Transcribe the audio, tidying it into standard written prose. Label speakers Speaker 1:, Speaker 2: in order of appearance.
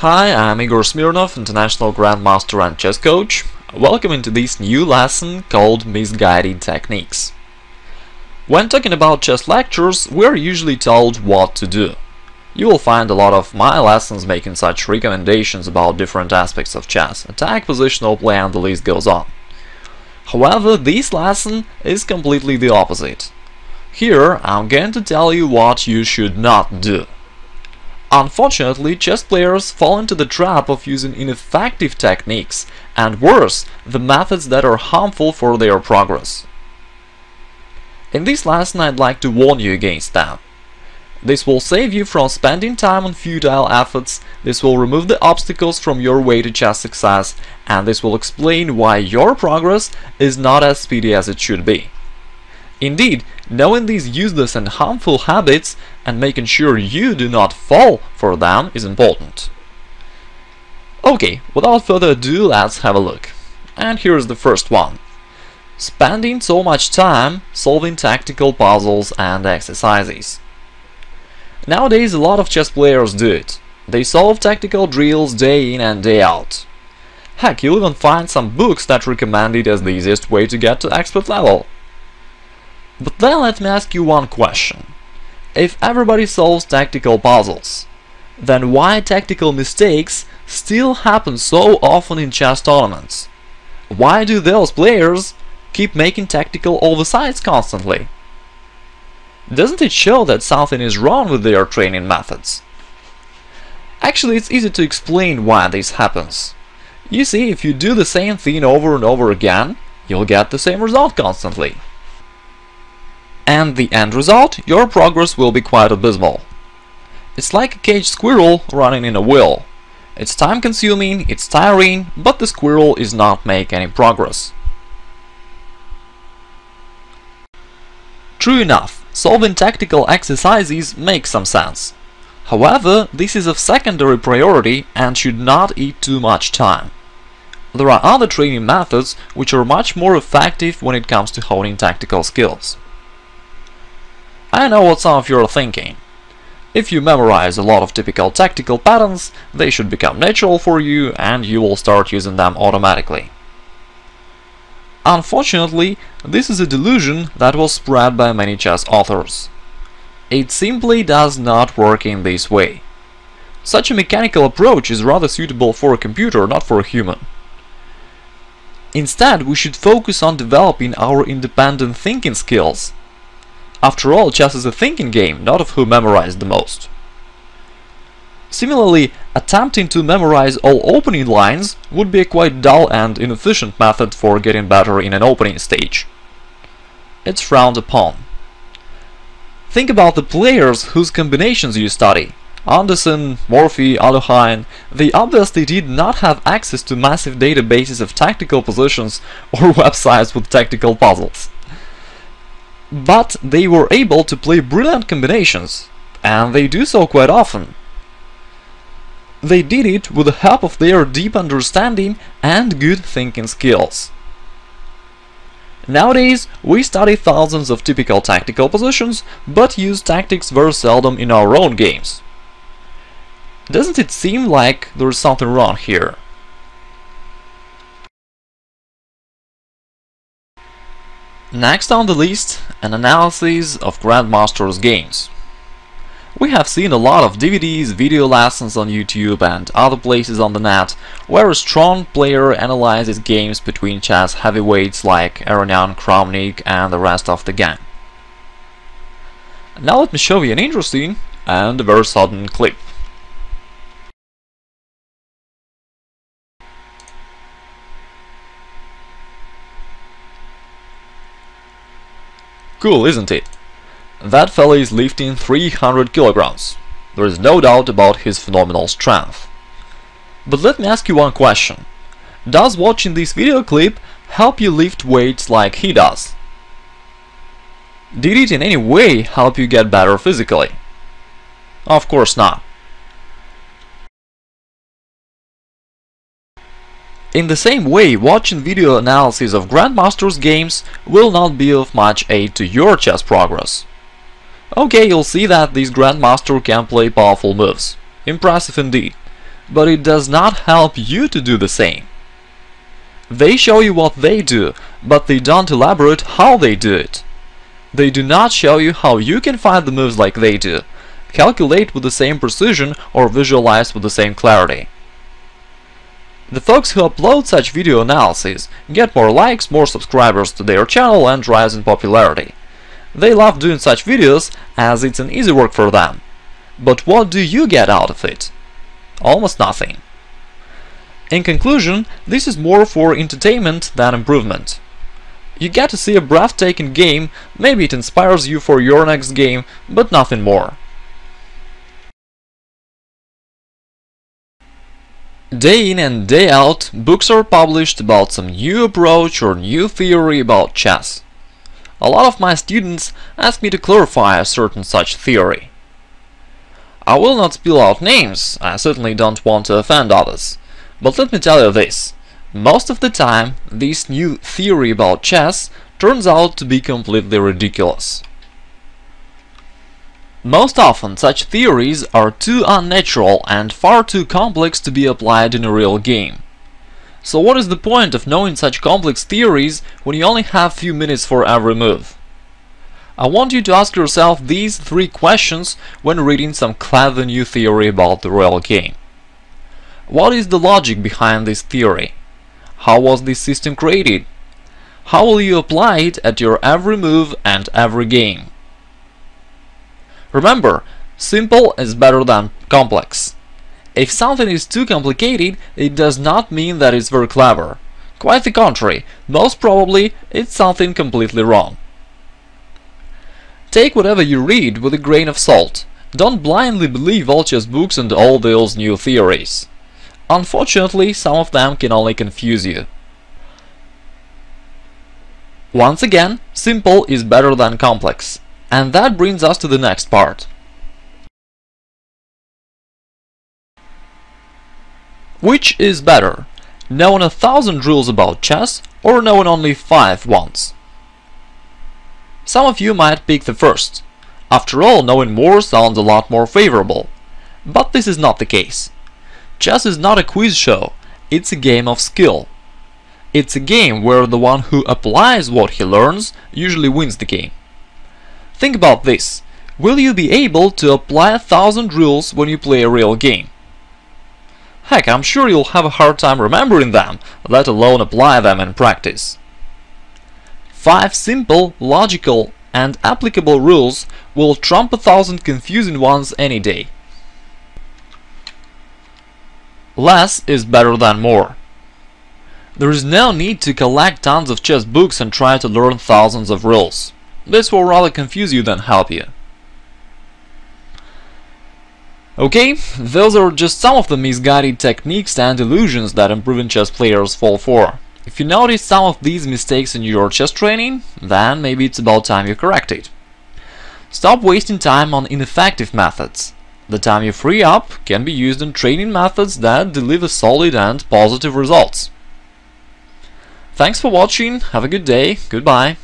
Speaker 1: Hi, I'm Igor Smirnov, International Grandmaster and Chess Coach. Welcome into this new lesson called Misguided Techniques. When talking about chess lectures, we're usually told what to do. You will find a lot of my lessons making such recommendations about different aspects of chess, attack, positional play, and the list goes on. However, this lesson is completely the opposite. Here, I'm going to tell you what you should not do. Unfortunately, chess players fall into the trap of using ineffective techniques, and worse, the methods that are harmful for their progress. In this lesson, I'd like to warn you against them. This will save you from spending time on futile efforts, this will remove the obstacles from your way to chess success, and this will explain why your progress is not as speedy as it should be. Indeed, knowing these useless and harmful habits and making sure you do not fall for them is important. Okay, without further ado, let's have a look. And here's the first one. Spending so much time solving tactical puzzles and exercises. Nowadays, a lot of chess players do it. They solve tactical drills day in and day out. Heck, you'll even find some books that recommend it as the easiest way to get to expert level. But then let me ask you one question. If everybody solves tactical puzzles, then why tactical mistakes still happen so often in chess tournaments? Why do those players keep making tactical oversights constantly? Doesn't it show that something is wrong with their training methods? Actually, it's easy to explain why this happens. You see, if you do the same thing over and over again, you'll get the same result constantly. And the end result, your progress will be quite abysmal. It's like a caged squirrel running in a wheel. It's time-consuming, it's tiring, but the squirrel is not making any progress. True enough, solving tactical exercises makes some sense. However, this is of secondary priority and should not eat too much time. There are other training methods which are much more effective when it comes to honing tactical skills. I know what some of you are thinking. If you memorize a lot of typical tactical patterns, they should become natural for you and you will start using them automatically. Unfortunately, this is a delusion that was spread by many chess authors. It simply does not work in this way. Such a mechanical approach is rather suitable for a computer, not for a human. Instead, we should focus on developing our independent thinking skills. After all, chess is a thinking game, not of who memorized the most. Similarly, attempting to memorize all opening lines would be a quite dull and inefficient method for getting better in an opening stage. It's frowned upon. Think about the players whose combinations you study. Anderson, Morphy, Alohain, they obviously did not have access to massive databases of tactical positions or websites with tactical puzzles. But they were able to play brilliant combinations, and they do so quite often. They did it with the help of their deep understanding and good thinking skills. Nowadays, we study thousands of typical tactical positions, but use tactics very seldom in our own games. Doesn't it seem like there's something wrong here? Next on the list, an analysis of Grandmaster's games. We have seen a lot of DVDs, video lessons on YouTube and other places on the net where a strong player analyzes games between chess heavyweights like Aronian, Kramnik and the rest of the gang. Now let me show you an interesting and very sudden clip. Cool, isn't it? That fella is lifting 300 kilograms. There is no doubt about his phenomenal strength. But let me ask you one question. Does watching this video clip help you lift weights like he does? Did it in any way help you get better physically? Of course not. In the same way, watching video analysis of Grandmaster's games will not be of much aid to your chess progress. Okay, you'll see that this Grandmaster can play powerful moves. Impressive indeed. but it does not help you to do the same. They show you what they do, but they don't elaborate how they do it. They do not show you how you can find the moves like they do, calculate with the same precision, or visualize with the same clarity. The folks who upload such video analyses get more likes, more subscribers to their channel, and rise in popularity. They love doing such videos as it's an easy work for them. But what do you get out of it? Almost nothing. In conclusion, this is more for entertainment than improvement. You get to see a breathtaking game, maybe it inspires you for your next game, but nothing more. Day in and day out, books are published about some new approach or new theory about chess. A lot of my students ask me to clarify a certain such theory. I will not spill out names, I certainly don't want to offend others, but let me tell you this. Most of the time, this new theory about chess turns out to be completely ridiculous. Most often, such theories are too unnatural and far too complex to be applied in a real game. So what is the point of knowing such complex theories when you only have few minutes for every move? I want you to ask yourself these 3 questions when reading some clever new theory about the real game. What is the logic behind this theory? How was this system created? How will you apply it at your every move and every game? Remember, simple is better than complex. If something is too complicated, it does not mean that it's very clever. Quite the contrary, most probably it's something completely wrong. Take whatever you read with a grain of salt. Don't blindly believe all chess books and all those new theories. Unfortunately, some of them can only confuse you. Once again, simple is better than complex. And that brings us to the next part. Which is better, knowing 1,000 rules about chess or knowing only 5 once? Some of you might pick the first. After all, knowing more sounds a lot more favorable. But this is not the case. Chess is not a quiz show, it's a game of skill. It's a game where the one who applies what he learns usually wins the game. Think about this. Will you be able to apply 1,000 rules when you play a real game? Heck, I'm sure you'll have a hard time remembering them, let alone apply them in practice. 5 simple, logical, and applicable rules will trump 1,000 confusing ones any day. Less is better than more. There is no need to collect tons of chess books and try to learn thousands of rules. This will rather confuse you than help you. Okay, those are just some of the misguided techniques and illusions that improving chess players fall for. If you notice some of these mistakes in your chess training, then maybe it's about time you correct it. Stop wasting time on ineffective methods. The time you free up can be used in training methods that deliver solid and positive results. Thanks for watching, have a good day, goodbye.